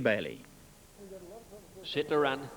Bailey. Set to run.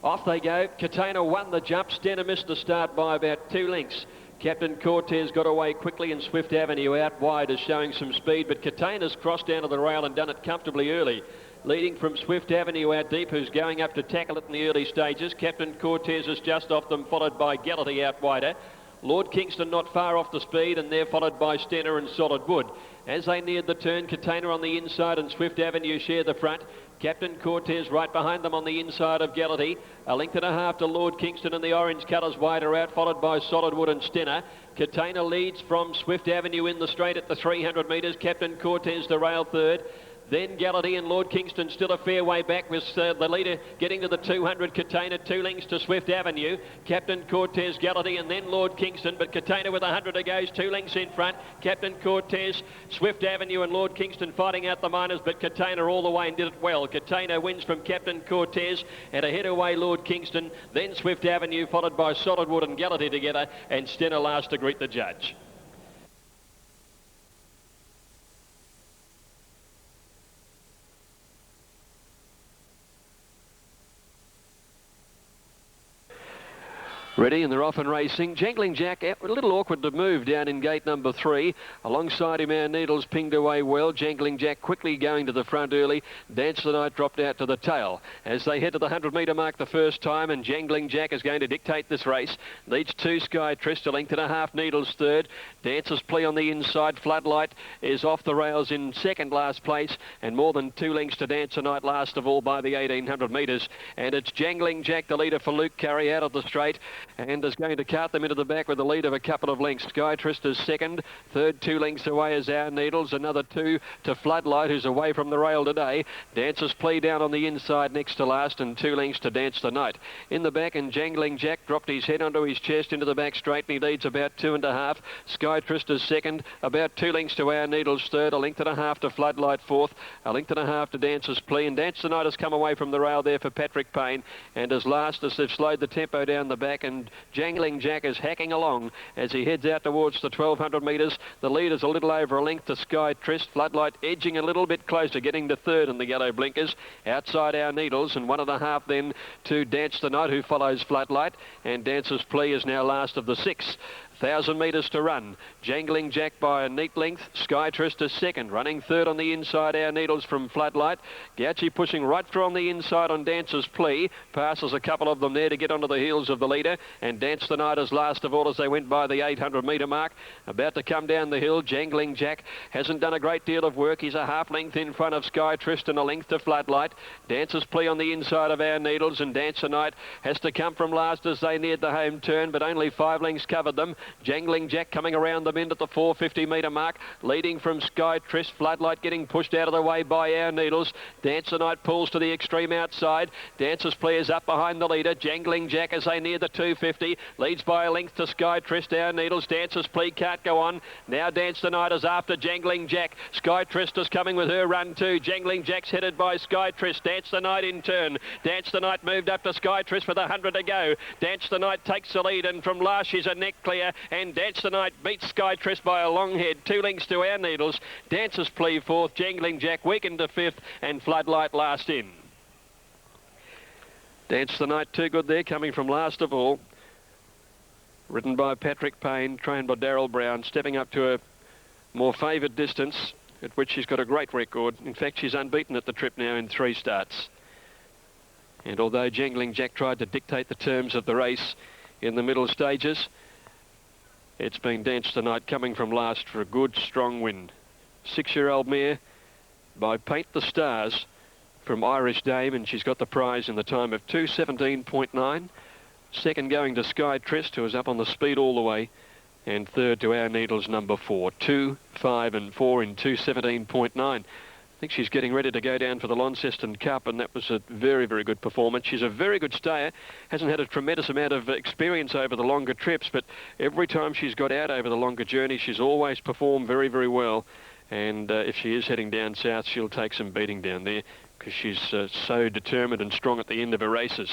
Off they go. Katana won the jump. Stenner missed the start by about 2 lengths. Captain Cortez got away quickly, and Swift Avenue out wide is showing some speed, but Katana's crossed down to the rail and done it comfortably early. Leading from Swift Avenue out deep, who's going up to tackle it in the early stages. Captain Cortez is just off them, followed by Gallity out wider. Lord Kingston not far off the speed, and they're followed by Stenner and Solid Wood. As they neared the turn, Katana on the inside and Swift Avenue share the front. Captain Cortez right behind them on the inside of Gallity. 1.5 lengths to Lord Kingston, and the orange colours wider out, followed by Solid Wood and Stenner. Katana leads from Swift Avenue in the straight at the 300 metres. Captain Cortez the rail third. Then Gallity and Lord Kingston still a fair way back, with the leader getting to the 200. Katana 2 lengths to Swift Avenue. Captain Cortez, Gallity, and then Lord Kingston, but Katana with 100 to go, 2 lengths in front. Captain Cortez, Swift Avenue and Lord Kingston fighting out the minors, but Katana all the way and did it well. Katana wins from Captain Cortez, and ahead away Lord Kingston, then Swift Avenue, followed by Solid Wood and Gallity together, and Stenner last to greet the judge. Ready, and they're off and racing. Jangling Jack, a little awkward to move down in gate number 3. Alongside him, our Needles pinged away well. Jangling Jack quickly going to the front early. Dance the Night dropped out to the tail. As they head to the 100 metre mark the first time, and Jangling Jack is going to dictate this race. Leads 2 Sky Trist, 1.5 lengths, Needles third. Dancer's Plea on the inside. Floodlight is off the rails in second last place, and more than 2 lengths to Dance the Night last of all by the 1,800 metres. And it's Jangling Jack, the leader for Luke Curry, out of the straight, and is going to cart them into the back with a lead of a couple of lengths. Sky Trist is second. Third, 2 lengths away is Our Needles. Another 2 to Floodlight, who's away from the rail today. Dancer's Plea down on the inside next to last, and 2 lengths to Dance the Night. In the back, and Jangling Jack dropped his head onto his chest into the back straight, and he leads about 2.5. Sky Trist is second. About 2 lengths to Our Needles third. 1.5 lengths to Floodlight fourth. 1.5 lengths to Dancer's Plea, and Dance the Night has come away from the rail there for Patrick Payne, and as last as they've slowed the tempo down the back, and Jangling Jack is hacking along as he heads out towards the 1,200 metres. The lead is a little over a length to Sky Trist. Floodlight edging a little bit closer, getting to third in the yellow blinkers. Outside Our Needles, and 1.5 then to Dance the Night, who follows Floodlight. And Dancer's Plea is now last of the 6. 1,000 metres to run. Jangling Jack by a neat length. Sky Trist is second. Running third on the inside, Our Needles from Floodlight. Gauci pushing right through on the inside on Dancer's Plea. Passes a couple of them there to get onto the heels of the leader. And Dance the Night is last of all as they went by the 800 metre mark. About to come down the hill. Jangling Jack hasn't done a great deal of work. He's a half length in front of Sky Trist and a length to Floodlight. Dancer's Plea on the inside of Our Needles, and Dance the Night has to come from last as they neared the home turn, but only 5 lengths covered them. Jangling Jack coming around them in at the 450 metre mark, leading from Sky Trist. Floodlight getting pushed out of the way by Our Needles. Dance the Night pulls to the extreme outside. Dancer's Plea is up behind the leader. Jangling Jack as they near the 250, leads by a length to Sky Trist. Our Needles, Dancer's Plea can't go on. Now Dance the Night is after Jangling Jack. Sky Trist is coming with her run too. Jangling Jack's headed by Sky Trist. Dance the Night in turn. Dance the Night moved up to Sky Trist with 100 to go. Dance the Night takes the lead, and from last she's a neck clear, and Dance the Night beats Sky Trist by a long head. 2 lengths to Our Needles. Dancer's Plea fourth. Jangling Jack weakened to fifth, and Floodlight last in. Dance the Night too good there, coming from last of all. Ridden by Patrick Payne, trained by Darryl Brown, stepping up to a more favoured distance, at which she's got a great record. In fact, she's unbeaten at the trip now in 3 starts. And although Jangling Jack tried to dictate the terms of the race in the middle stages, it's been Dance the Night coming from last for a good, strong win. 6-year-old mare by Paint the Stars from Irish Dame, and she's got the prize in the time of 2:17.9. Second going to Sky Trist, who was up on the speed all the way. And third to Our Needles, number 4. 2, 5 and 4 in 2:17.9. I think she's getting ready to go down for the Launceston Cup, and that was a very, very good performance. She's a very good stayer, hasn't had a tremendous amount of experience over the longer trips, but every time she's got out over the longer journey, she's always performed very, very well. And if she is heading down south, she'll take some beating down there, because she's so determined and strong at the end of her races.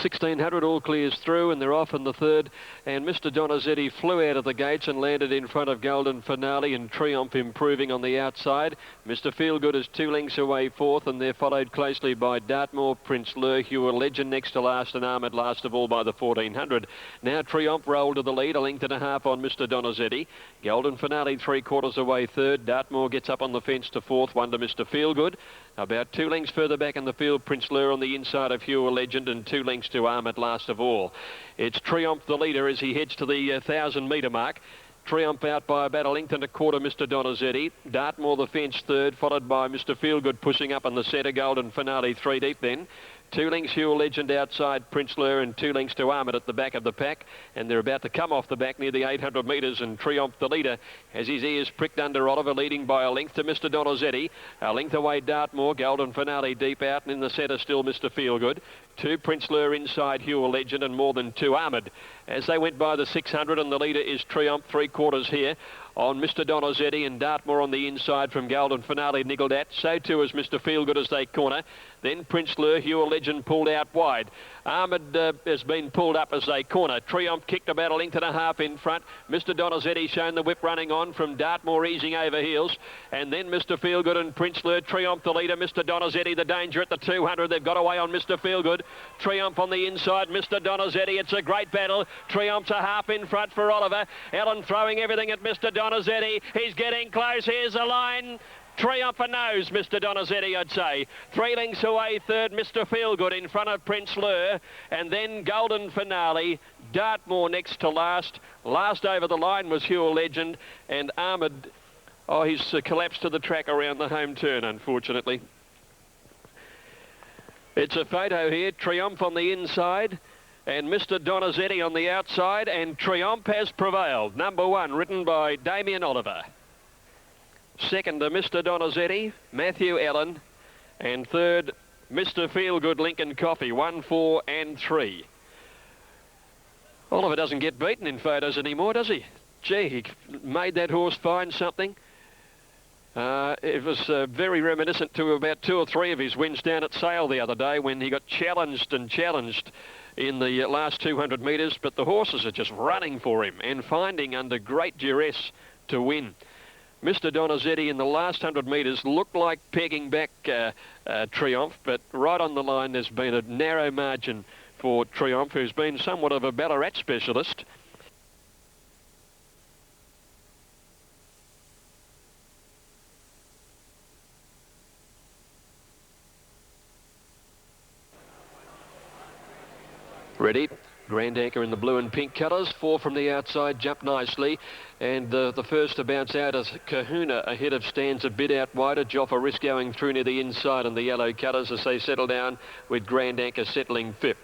1600 all clears through, and they're off in the third. And Mr. Donizetti flew out of the gates and landed in front of Golden Finale, and Triumph improving on the outside. Mr. Feelgood is 2 lengths away fourth, and they're followed closely by Dartmoor, Prince Lure, Hugh Legend next to last, and Ahmed last of all by the 1400. Now Triumph rolled to the lead, 1.5 lengths on Mr. Donizetti. Golden Finale 3/4 away third. Dartmoor gets up on the fence to fourth, one to Mr. Feelgood. About 2 lengths further back in the field, Prince Lure on the inside of Hugh Legend, and 2 lengths to Ahmed last of all. It's Triumph the leader as he heads to the 1,000-metre mark. Triumph out by about 1.25 lengths, Mr. Donizetti. Dartmoor the fence third, followed by Mr. Feelgood pushing up on the centre. Golden Finale 3 deep then. 2 lengths Hugh Legend outside Prince Lure, and 2 lengths to Ahmed at the back of the pack. And they're about to come off the back near the 800 metres, and Triumph the leader has his ears pricked under Oliver, leading by 1 length to Mr. Donizetti. 1 length away Dartmoor. Golden Finale deep out, and in the centre still Mr. Feelgood. 2 Prince Lure inside Hugh Legend, and more than 2 Ahmed. As they went by the 600, and the leader is Triumph 3/4 here on Mr. Donizetti, and Dartmoor on the inside from Golden Finale niggled at. So too is Mr. Feelgood as they corner. Then Prince Lure, Hugh Legend pulled out wide. Ahmed has been pulled up as they corner. Triumph kicked about 1.5 lengths in front. Mr. Donizetti shown the whip running on from Dartmoor easing over heels. And then Mr. Feelgood and Prince Lure. Triumph the leader. Mr. Donizetti the danger at the 200. They've got away on Mr. Feelgood. Triumph on the inside. Mr. Donizetti. It's a great battle. Triumph's a half in front for Oliver. Ellen throwing everything at Mr. Donizetti. He's getting close. Here's the line. Triumph a nose, Mr. Donizetti, I'd say. 3 lengths away third, Mr. Feelgood in front of Prince Lure. And then Golden Finale. Dartmoor next to last. Last over the line was Hugh Legend. And Ahmed, oh, he's collapsed to the track around the home turn, unfortunately. It's a photo here. Triumph on the inside, and Mr. Donizetti on the outside, and Triumph has prevailed. Number 1, written by Damien Oliver. Second to Mr. Donizetti, Matthew Allen, and third, Mr. Feelgood Lincoln Coffee, 1, 4 and 3. Oliver doesn't get beaten in photos anymore, does he? Gee, he made that horse find something. It was very reminiscent to about 2 or 3 of his wins down at Sale the other day when he got challenged in the last 200 metres, but the horses are just running for him and finding under great duress to win. Mr. Donizetti in the last 100 metres looked like pegging back Triumph, but right on the line there's been a narrow margin for Triumph, who's been somewhat of a Ballarat specialist. Ready. Grand Anchor in the blue and pink colours. 4 from the outside, jumped nicely. And the first to bounce out is Kahuna ahead of Stanza bid out wider. Joffa Risk going through near the inside in the yellow colours as they settle down, with Grand Anchor settling 5th.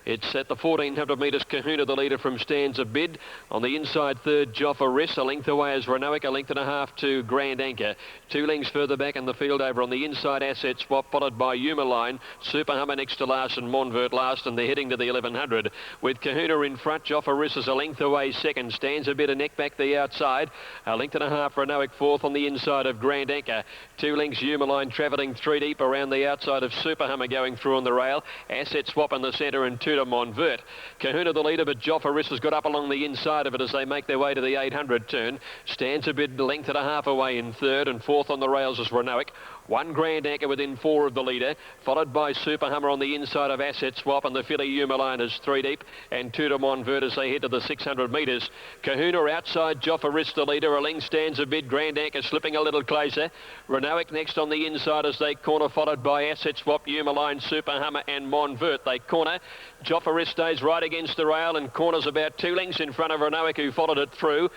It's at the 1400 metres, Kahuna the leader from Stanza bid. On the inside third, Joffa Risk. A length away is Randwick, 1.5 lengths to Grand Anchor. 2 lengths further back in the field over on the inside, Asset Swap, followed by Yuma Line. Super Hummer next to last, and Monvert last, and they're heading to the 1100. With Kahuna in front, Joffa Risk is a length away second. Stanza bid a neck back the outside. 1.5 lengths Randwick fourth on the inside of Grand Anchor. 2 lengths Yuma Line travelling 3 deep around the outside of Super Hummer going through on the rail. Asset Swap in the centre, and 2 to Monvert. Kahuna the leader, but Joffa Risk has got up along the inside of it as they make their way to the 800 turn. Stanza bid 1.5 lengths away in third, and fourth on the rails is Randwick. 1 Grand Anchor within 4 of the leader, followed by Super Hummer on the inside of Asset Swap, and the filly Yuma Line is 3 deep, and 2 to Monvert as they head to the 600 metres. Kahuna outside, Joffa Risk the leader. A length Stanza bid, Grand Anchor slipping a little closer. Randwick next on the inside as they corner, followed by Asset Swap, Yuma Line, Super Hummer and Monvert. They corner. Joffa Risk stays right against the rail and corners about 2 lengths in front of Randwick, who followed it through.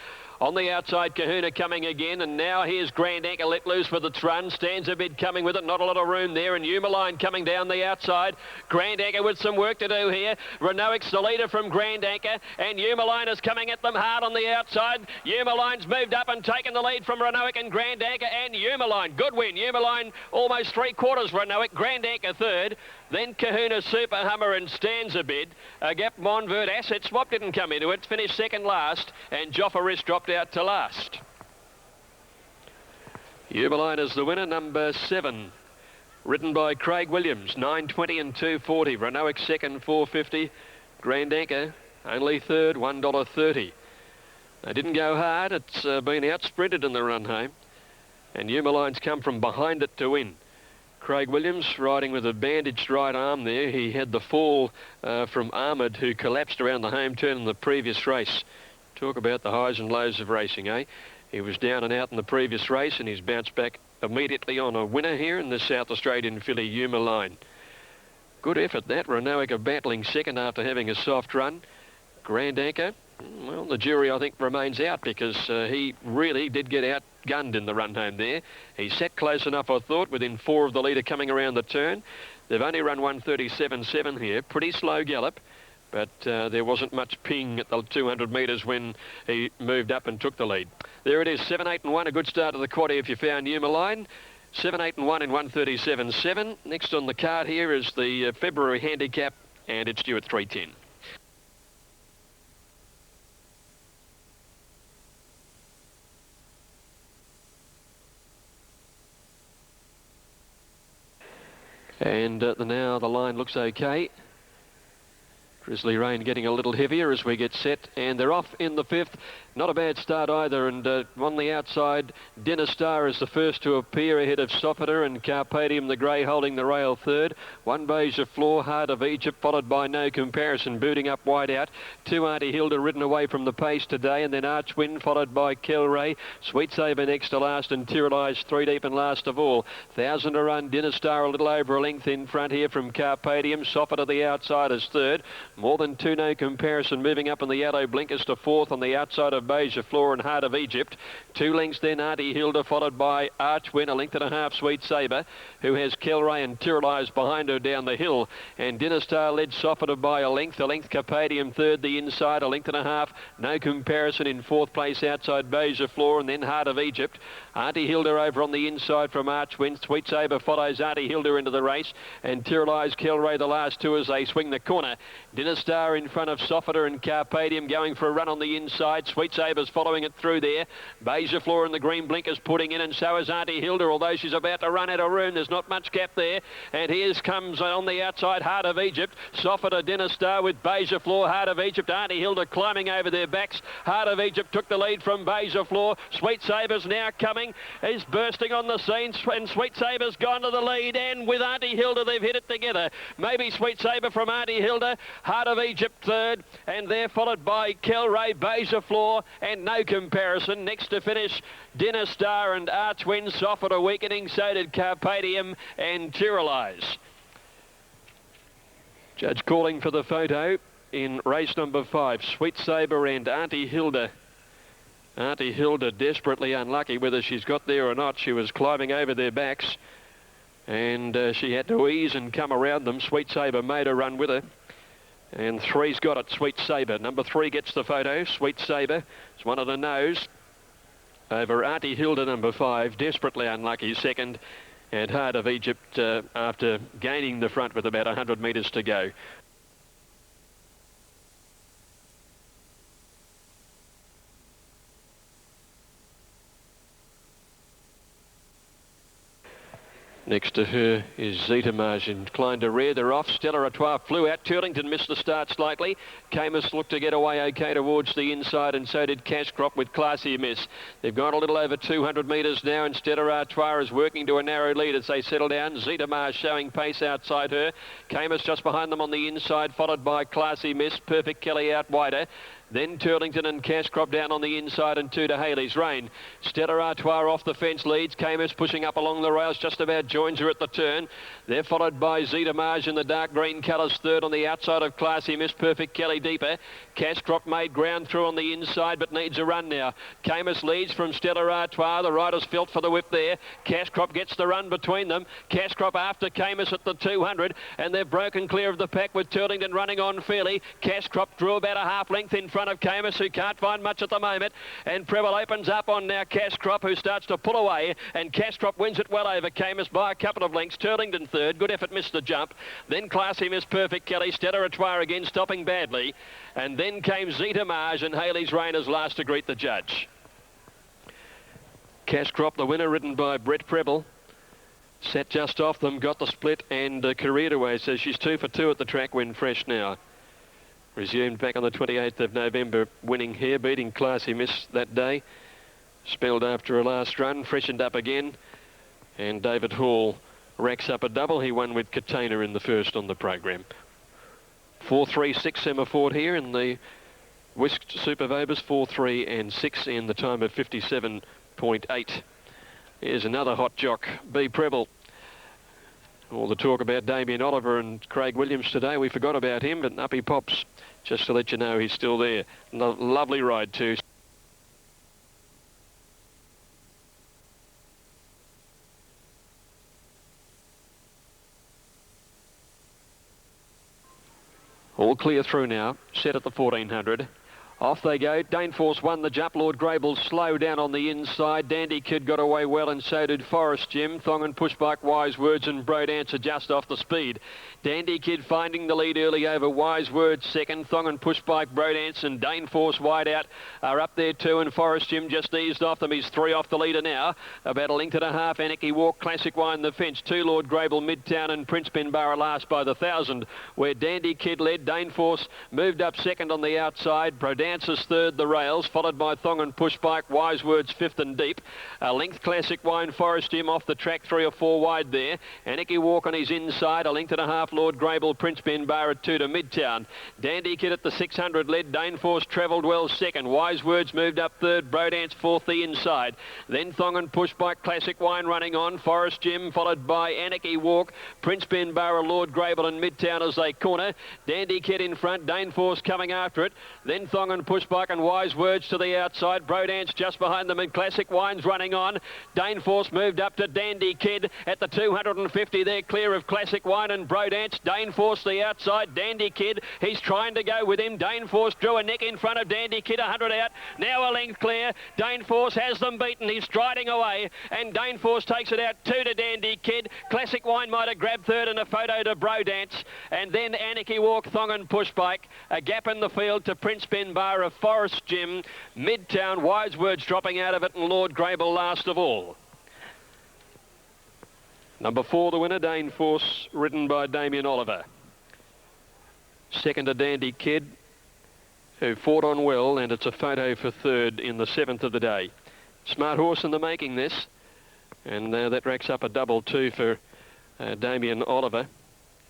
On the outside, Kahuna coming again, and now here's Grand Anchor let loose with its run. Stanza bid coming with it, not a lot of room there, and Yuma Line coming down the outside. Grand Anchor with some work to do here. Randwick's the leader from Grand Anchor, and Yuma Line is coming at them hard on the outside. Yuma Line's moved up and taken the lead from Randwick and Grand Anchor, and Yuma Line. Good win. Yuma Line almost 3/4 Randwick. Grand Anchor third. Then Kahuna, Super Hummer and Stanza bid. A gap Monvert. Asset Swap didn't come into it. Finished second last, and Joffa Risk dropped out to last. Yuma Line is the winner, number 7. ridden by Craig Williams, 9.20 and 2.40. Randwick second, 4.50. Grand Anchor, only third, $1.30. They didn't go hard. It's been out-sprinted in the run home. And Humaline's come from behind it to win. Craig Williams riding with a bandaged right arm there. He had the fall from Ahmed, who collapsed around the home turn in the previous race. Talk about the highs and lows of racing, eh? He was down and out in the previous race, and he's bounced back immediately on a winner here in the South Australian filly Humaline. Good effort that. Randwick are battling second after having a soft run. Grand Anchor, well, the jury I think remains out, because he really did get outgunned in the run home there. He sat close enough, I thought, within 4 of the leader coming around the turn. They've only run 1:37.7 here. Pretty slow gallop, but there wasn't much ping at the 200 metres when he moved up and took the lead. There it is, 7, 8 and 1, a good start to the quaddie if you found Humaline. 7, 8 and 1 in 1:37.7. Next on the card here is the February handicap, and it's due at 3:10. And now the line looks okay. Drizzly rain getting a little heavier as we get set, and they're off in the 5th. Not a bad start either, and on the outside, Dinner Star is the first to appear ahead of Sofiter, and Carpadium the Grey holding the rail third. 1 Beja Floor, Heart of Egypt, followed by No Comparison, booting up wide out. 2 Auntie Hilda ridden away from the pace today, and then Archwind followed by Kelray. Sweet Saber next to last, and Tyrrelise 3 deep and last of all. 1,000 to run, Dinner Star a little over a length in front here from Carpadium. Sofiter the outside is third. More than 2 No Comparison moving up in the yellow blinkers to 4th on the outside of Beja Floor and Heart of Egypt. 2 lengths then Auntie Hilda, followed by Archwin, a length and a half Sweet Saber, who has Kelray and Tyrrelise behind her down the hill. And Dinner Star led Sofiter by a length. Carpadium third, the inside, a length and a half. No Comparison in 4th place outside Beja Floor, and then Heart of Egypt. Auntie Hilda over on the inside from Archwin. Sweet Saber follows Auntie Hilda into the race, and Tyrrelise, Kelray the last two as they swing the corner. Dinner Star in front of Sofiter and Carpadium going for a run on the inside. Sweet Saber's following it through there. Beja Floor in the green blinkers putting in, and so is Auntie Hilda, although she's about to run out of room. There's not much gap there. And here comes on the outside Heart of Egypt. Sofiter, Dinner Star with Beja Floor, Heart of Egypt. Auntie Hilda climbing over their backs. Heart of Egypt took the lead from Beja Floor. Sweet Saber's now coming, is bursting on the scene, and Sweet Saber's gone to the lead, and with Auntie Hilda they've hit it together. Maybe Sweet Saber from Auntie Hilda. Heart of Egypt third, and they're followed by Kelray, Beja Floor, and No Comparison. Next to finish, Dinner Star and Archwind. Sofiter weakening, so did Carpadium and Tyrrelise. Judge calling for the photo in race number 5, Sweet Saber and Auntie Hilda. Auntie Hilda desperately unlucky whether she's got there or not. She was climbing over their backs, and she had to ease and come around them. Sweet Saber made a run with her. And 3's got it, Sweet Saber. Number 3 gets the photo. Sweet Saber is one of the nose over Auntie Hilda, number 5. Desperately unlucky second. And Heart of Egypt after gaining the front with about 100 metres to go. Next to her is Zetamage, inclined to rear. They're off. Stella Artois flew out. Turlington missed the start slightly. Camus looked to get away okay towards the inside, and so did Cash Crop with Classy Miss. They've gone a little over 200 metres now, and Stella Artois is working to a narrow lead as they settle down. Zetamage showing pace outside her. Camus just behind them on the inside, followed by Classy Miss. Perfect Kelly out wider. Then Turlington and Cash Crop down on the inside, and 2 to Haley's Rain. Stella Artois off the fence leads. Camus pushing up along the rails, just about joins her at the turn. They're followed by Zetamage in the dark green colours, third on the outside of Classy Miss. Perfect Kelly deeper. Cash Crop made ground through on the inside, but needs a run now. Camus leads from Stella Artois. The riders felt for the whip there. Cash Crop gets the run between them. Cash Crop after Camus at the 200, and they've broken clear of the pack with Turlington running on fairly. Cash Crop drew about a half length in front of Camus, who can't find much at the moment, and Preble opens up on now Cash Crop, who starts to pull away, and Cash Crop wins it well over Camus by a couple of lengths. Turlington third, good effort, missed the jump. Then Classy Miss, Perfect Kelly. Stella Artois again stopping badly, and then came Zetamage and Haley's Rain as last to greet the judge. Cash Crop the winner, ridden by Brett Preble. Set just off them, got the split and careered away. So she's 2 for 2 at the track when fresh now. Resumed back on the 28th of November, winning here, beating Classy Miss that day. Spelled after a last run, freshened up again. And David Hall racks up a double. He won with Katana in the first on the program. 4.36 Semaphore here in the Whisked Super Vobis, 4.3 and 6 in the time of 57.8. Here's another hot jock, B. Preble. All the talk about Damien Oliver and Craig Williams today, we forgot about him, but up he pops, just to let you know he's still there. Lovely ride too. All clear through now, set at the 1400. Off they go. Daneforce won the jump. Lord Grable slow down on the inside. Dandy Kid got away well, and so did Forest Jim. Thong and Pushback, Wise Words and Brodance are just off the speed. Dandy Kid finding the lead early over Wise Words second. Thong and Pushback, Brodance and Daneforce wide out are up there too, and Forest Jim just eased off them. He's 3 off the leader now. About a length and a half. Anarchy Walk, Classic Wine the fence. 2 Lord Grable, Midtown and Prince Benbarra last by the 1,000, where Dandy Kid led. Daneforce moved up second on the outside. Brodance is third, the rails, followed by Thong and Pushbike, Wise Words fifth and deep. A length Classic Wine, Forest Jim off the track, 3 or 4 wide there. Anarchy Walk on his inside, a length and a half, Lord Grable, Prince Benbarra at 2 to Midtown. Dandy Kid at the 600 led. Daneforce travelled well second. Wise Words moved up third, Brodance fourth the inside. Then Thong and Pushbike, Classic Wine running on. Forest Jim followed by Anarchy Walk, Prince Benbarra, Lord Grable and Midtown as they corner. Dandy Kid in front, Daneforce coming after it. Then Thong and Pushbike and Wise Words to the outside. Brodance just behind them and Classic Wine's running on. Daneforce moved up to Dandy Kid at the 250 there, clear of Classic Wine and Brodance. Daneforce the outside. Dandy Kid, he's trying to go with him. Daneforce drew a neck in front of Dandy Kid, 100 out. Now a length clear. Daneforce has them beaten. He's striding away and Daneforce takes it out 2 to Dandy Kid. Classic Wine might have grabbed third and a photo to Brodance. And then Anarchy Walk, Thong and Pushbike. A gap in the field to Prince Benbarra, Forest Jim, Midtown, Wise Words dropping out of it, and Lord Grable last of all. Number 4, the winner, Daneforce, ridden by Damien Oliver. Second to Dandy Kid, who fought on well, and it's a photo for third in the 7th of the day. Smart horse in the making this, and that racks up a double too for Damien Oliver,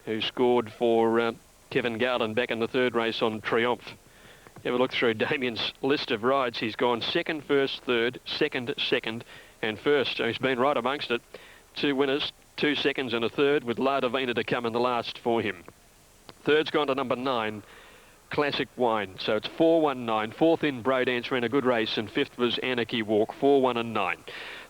who scored for Kevin Garland back in the 3rd race on Triumph. Have a look through Damien's list of rides. He's gone second, first, third, second, second, and first. So he's been right amongst it. 2 winners, 2 seconds and a third, with La Divina to come in the last for him. Third's gone to number 9, Classic Wine. So it's 4-1-9. 4th in Brodance, ran a good race, and 5th was Anarchy Walk, 4-1 and 9.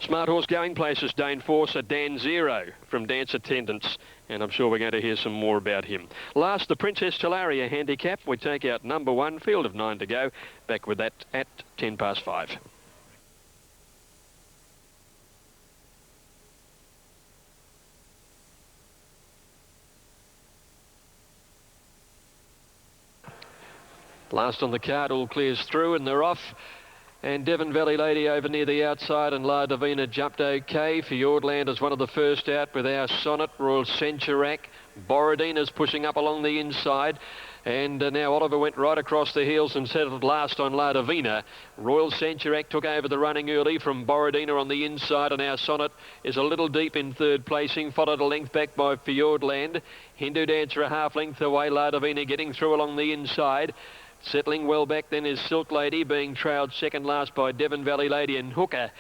Smart horse going places, Daneforce, a Dan Zero from Dance Attendants, and I'm sure we're going to hear some more about him. Last, the Princess Talaria handicap. We take out number 1, field of 9 to go. Back with that at 5:10. Last on the card, all clears through and they're off. And Devon Valley Lady over near the outside, and La Divina jumped okay. Fjordland is one of the first out with our Sonnet, Royal Centurac. Borodina's pushing up along the inside. And now Oliver went right across the heels and settled last on La Divina. Royal Centurac took over the running early from Borodina on the inside, and our Sonnet is a little deep in 3rd placing, followed a length back by Fjordland. Hindu Dancer a half length away. La Divina getting through along the inside. Settling well back then is Silk Lady, being trailed second last by Devon Valley Lady and Hooker.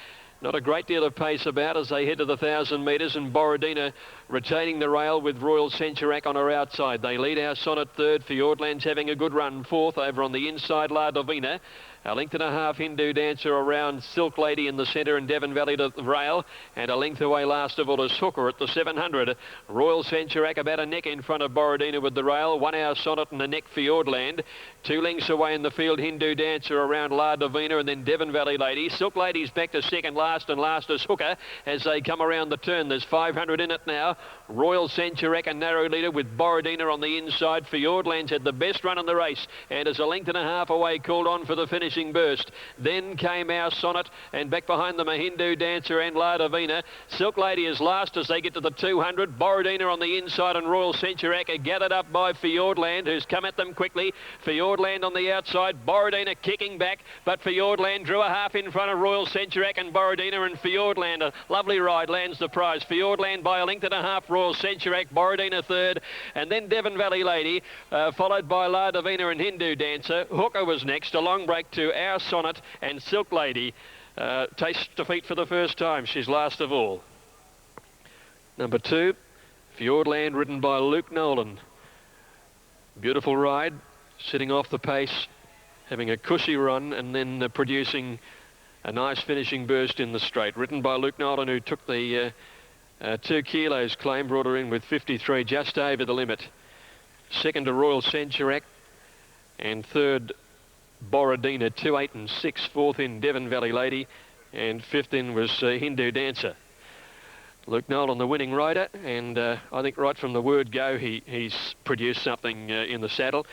Not a great deal of pace about as they head to the 1,000 metres, and Borodina retaining the rail with Royal Centurac on her outside. They lead our Sonnet 3rd. Fjordland's having a good run 4th over on the inside, La Divina. A length and a half Hindu Dancer around Silk Lady in the centre, and Devon Valley to the rail. And a length away last of all is Hooker at the 700. Royal Centurac about a neck in front of Borodina with the rail. 1 hour Sonnet and a neck Fjordland. 2 lengths away in the field, Hindu Dancer around La Divina, and then Devon Valley Lady. Silk Lady's back to second last, and last is Hooker as they come around the turn. There's 500 in it now. Royal Centuriac a narrow leader with Borodina on the inside. Fjordlands had the best run in the race and is a length and a half away, called on for the finishing burst. Then came Our Sonnet, and back behind them a Hindu Dancer and La Divina. Silk Lady is last as they get to the 200. Borodina on the inside and Royal Centuriac are gathered up by Fjordland, who's come at them quickly. Fjordland on the outside, Borodina kicking back, but Fjordland drew a half in front of Royal Centuriac and Borodina, and Fjordland, a lovely ride, lands the prize. Fjordland by a length and a half, Royal Centuriac, Borodina third, and then Devon Valley Lady, followed by La Divina and Hindu Dancer. Hooker was next, a long break to Our Sonnet, and Silk Lady tastes defeat for the first time. She's last of all. Number 2, Fjordland, ridden by Luke Nolan. Beautiful ride, sitting off the pace, having a cushy run, and then producing a nice finishing burst in the straight. Ridden by Luke Nolan, who took the 2 kilos claim, brought her in with 53, just over the limit. Second to Royal Centuriac, and third Borodina, 2, 8 and 6. Fourth in Devon Valley Lady, and fifth in was Hindu Dancer. Luke Nolan, the winning rider, and I think right from the word go he's produced something in the saddle.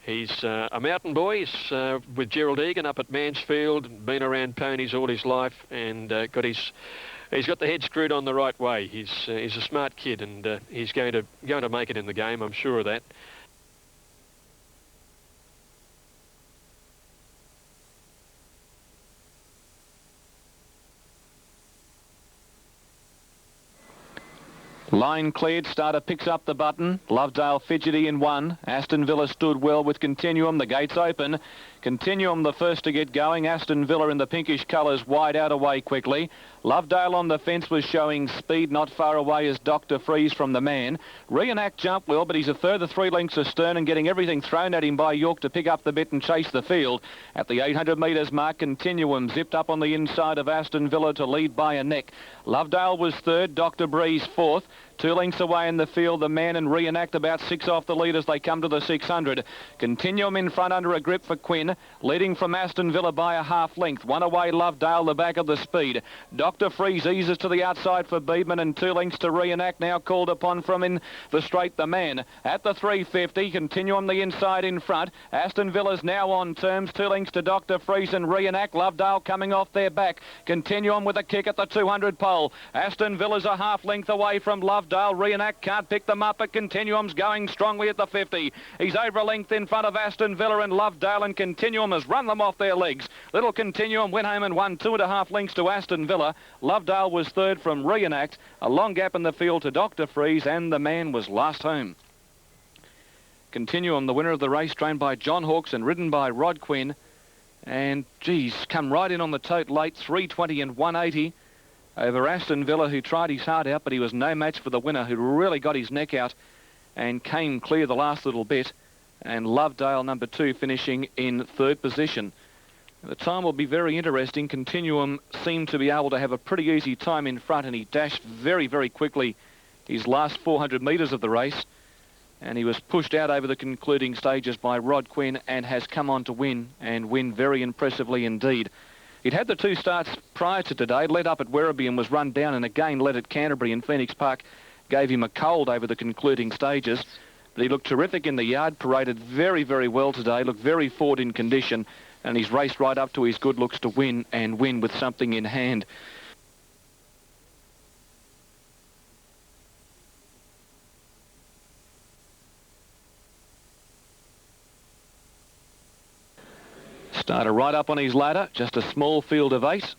He's a mountain boy. He's with Gerald Egan up at Mansfield, been around ponies all his life, and he's got the head screwed on the right way. He's a smart kid, and he's going to make it in the game, I'm sure of that. Line cleared, starter picks up the button. Lovedale fidgety in 1. Aston Villa stood well with Continuum, the gates open. Continuum the first to get going. Aston Villa in the pinkish colours wide out away quickly. Lovedale on the fence was showing speed not far away as Dr. Freeze from the man. Reenact jumped well, but he's a further 3 lengths astern and getting everything thrown at him by York to pick up the bit and chase the field. At the 800 metres mark, Continuum zipped up on the inside of Aston Villa to lead by a neck. Lovedale was third, Dr. Breeze fourth. 2 lengths away in the field, the man and Reenact about 6 off the lead as they come to the 600. Continuum in front under a grip for Quinn, leading from Aston Villa by a half length. 1 away, Lovedale, the back of the speed. Dr. Freeze eases to the outside for Beedman, and 2 lengths to Reenact, now called upon from in the straight, the man. At the 350, Continuum the inside in front. Aston Villa's now on terms, 2 lengths to Dr. Freeze and Reenact. Lovedale coming off their back. Continuum with a kick at the 200 pole. Aston Villa's a half length away from Lovedale. Reenact can't pick them up, but Continuum's going strongly at the 50. He's over a length in front of Aston Villa and Lovedale, and Continuum has run them off their legs. Little Continuum went home and won 2.5 lengths to Aston Villa. Lovedale was third from Reenact. A long gap in the field to Dr. Freeze, and the man was last home. Continuum, the winner of the race, trained by John Hawkes and ridden by Rod Quinn. And, geez, come right in on the tote late, 320 and 180. Over Aston Villa, who tried his heart out, but he was no match for the winner, who really got his neck out and came clear the last little bit. And Lovedale, number 2, finishing in third position. The time will be very interesting. Continuum seemed to be able to have a pretty easy time in front, and he dashed very, very quickly his last 400 metres of the race. And he was pushed out over the concluding stages by Rod Quinn and has come on to win, and win very impressively indeed. He'd had the 2 starts prior to today, led up at Werribee and was run down, and again led at Canterbury, and Phoenix Park gave him a cold over the concluding stages. But he looked terrific in the yard, paraded very, very well today, looked very forward in condition, and he's raced right up to his good looks to win, and win with something in hand. Starter right up on his ladder, just a small field of 8.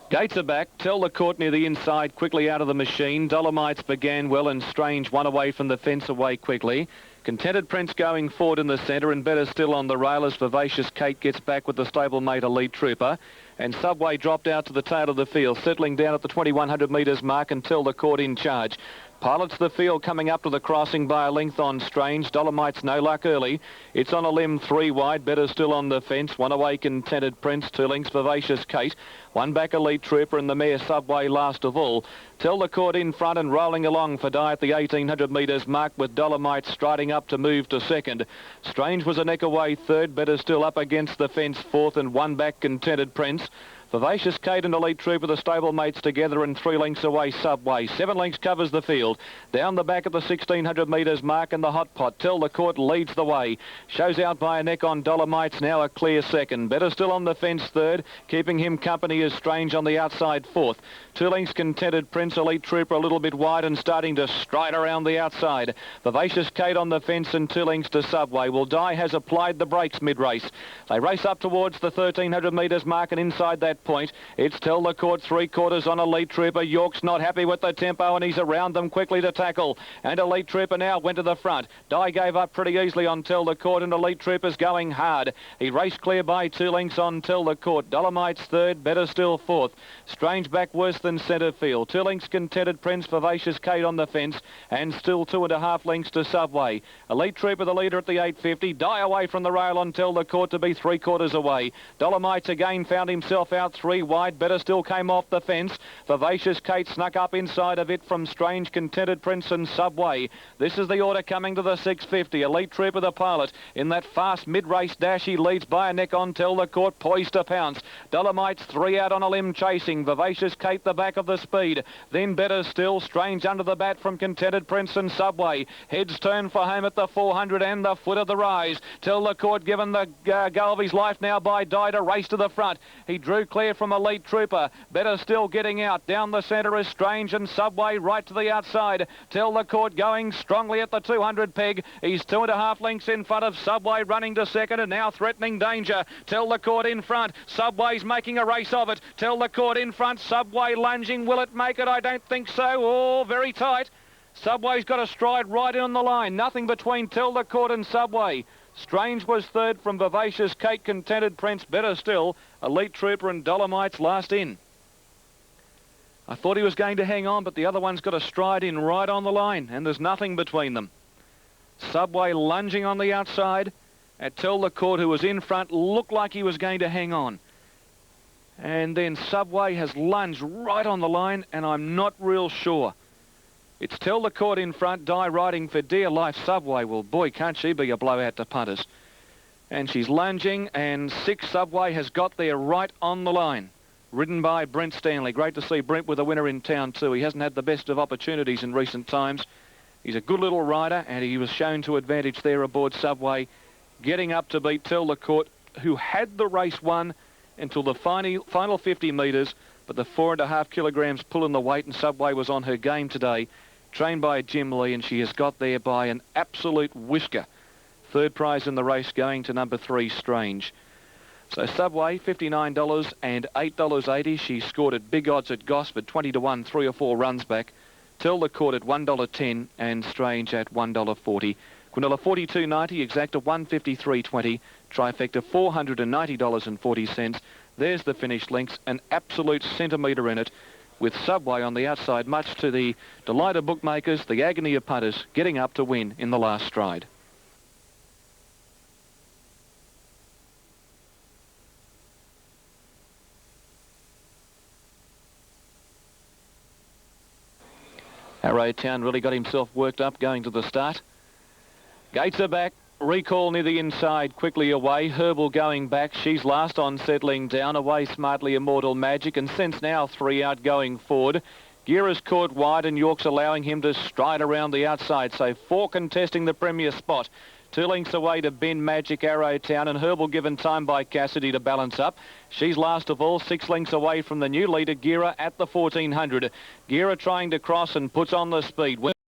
Gates are back. Tell the Court near the inside, quickly out of the machine. Dolomites began well, and Strange 1 away from the fence, away quickly. Contented Prince going forward in the centre, and better still on the rail as Vivacious Kate gets back with the stablemate Elite Trooper. And Subway dropped out to the tail of the field, settling down at the 2100 metres mark until the Court in charge. Pilots the field coming up to the crossing by a length on Strange. Dolomites no luck early. It's on a limb 3 wide. Better still on the fence. 1 away Contented Prince. 2 lengths Vivacious Kate. 1 back Elite Trooper, and the mare Subway last of all. Tell the Court in front and rolling along for Die at the 1800 metres mark, with Dolomites striding up to move to second. Strange was a neck away third. Better still up against the fence fourth, and 1 back Contented Prince. Vivacious Kate and Elite Trooper, the stablemates together, and 3 lengths away Subway. 7 lengths covers the field. Down the back of the 1600 metres mark and the hot pot. Till the Court leads the way. Shows out by a neck on Dolomites, now a clear second. Better Still on the fence third. Keeping him company is Strange on the outside fourth. 2 lengths Contented Prince, Elite Trooper a little bit wide and starting to stride around the outside. Vivacious Kate on the fence and 2 lengths to Subway. Will Die has applied the brakes mid-race. They race up towards the 1300 metres mark, and inside that point, it's Tell the Court 3/4 on Elite Trooper. York's not happy with the tempo, and he's around them quickly to tackle. And Elite Trooper now went to the front. Die gave up pretty easily on Tell the Court, and Elite Trooper's going hard. He raced clear by 2 lengths on Tell the Court. Dolomites third, Better Still fourth. Strange back worse than centre field. 2 lengths Contented Prince, Vivacious Kate on the fence, and still 2.5 lengths to Subway. Elite Trooper the leader at the 850. Die away from the rail on Tell the Court to be 3/4 away. Dolomites again found himself out 3 wide. Better Still came off the fence. Vivacious Kate snuck up inside of it from Strange, Contented Prince and Subway. This is the order coming to the 650. Elite Trooper the pilot in that fast mid-race dash. He leads by a neck on Tell the Court, poised to pounce. Dolomites 3 out on a limb chasing. Vivacious Kate the back of the speed. Then Better Still. Strange under the bat from Contented Prince and Subway. Heads turn for home at the 400 and the foot of the rise. Tell the Court given the go of his life now by Die to race to the front. He drew clear from Elite Trooper. Better Still getting out. Down the centre is Strange and Subway right to the outside. Tell the Court going strongly at the 200 peg. He's 2.5 lengths in front of Subway, running to second and now threatening danger. Tell the Court in front. Subway's making a race of it. Tell the Court in front. Subway lunging. Will it make it? I don't think so. Oh, very tight. Subway's got a stride right in on the line. Nothing between Tell the Court and Subway. Strange was third from Vivacious Kate, Contented Prince, Better Still, Elite Trooper and Dolomites last in. I thought he was going to hang on, but the other one's got a stride in right on the line, and there's nothing between them. Subway lunging on the outside. At Tell the Court, who was in front, looked like he was going to hang on. And then Subway has lunged right on the line, and I'm not real sure. It's Tell the Court in front, Die riding for dear life. Subway, well, boy, can't she be a blowout to punters. And she's lunging, and 6 Subway has got there right on the line. Ridden by Brent Stanley. Great to see Brent with a winner in town too. He hasn't had the best of opportunities in recent times. He's a good little rider, and he was shown to advantage there aboard Subway, getting up to beat Tell the Court, who had the race won until the final 50 metres, but the 4.5 kilograms pulling the weight, and Subway was on her game today. Trained by Jim Lee, and she has got there by an absolute whisker. Third prize in the race going to number 3, Strange. So Subway, $59 and $8.80. She scored at big odds at Gosford, 20 to 1, 3 or 4 runs back. Tell the Court at $1.10 and Strange at $1.40. Quinella $42.90, exacta $153.20, trifecta $490.40. There's the finished links, an absolute centimetre in it, with Subway on the outside, much to the delight of bookmakers, the agony of punters, getting up to win in the last stride. Arrowtown really got himself worked up going to the start. Gates are back. Recall near the inside, quickly away. Herbal going back. She's last on, settling down. Away smartly, Immortal Magic. And since now, 3 out going forward. Geara's caught wide, and York's allowing him to stride around the outside. So 4 contesting the premier spot. 2 lengths away to Ben Magic, Arrowtown, and Herbal given time by Cassidy to balance up. She's last of all, 6 lengths away from the new leader, Geara, at the 1400. Geara trying to cross and puts on the speed.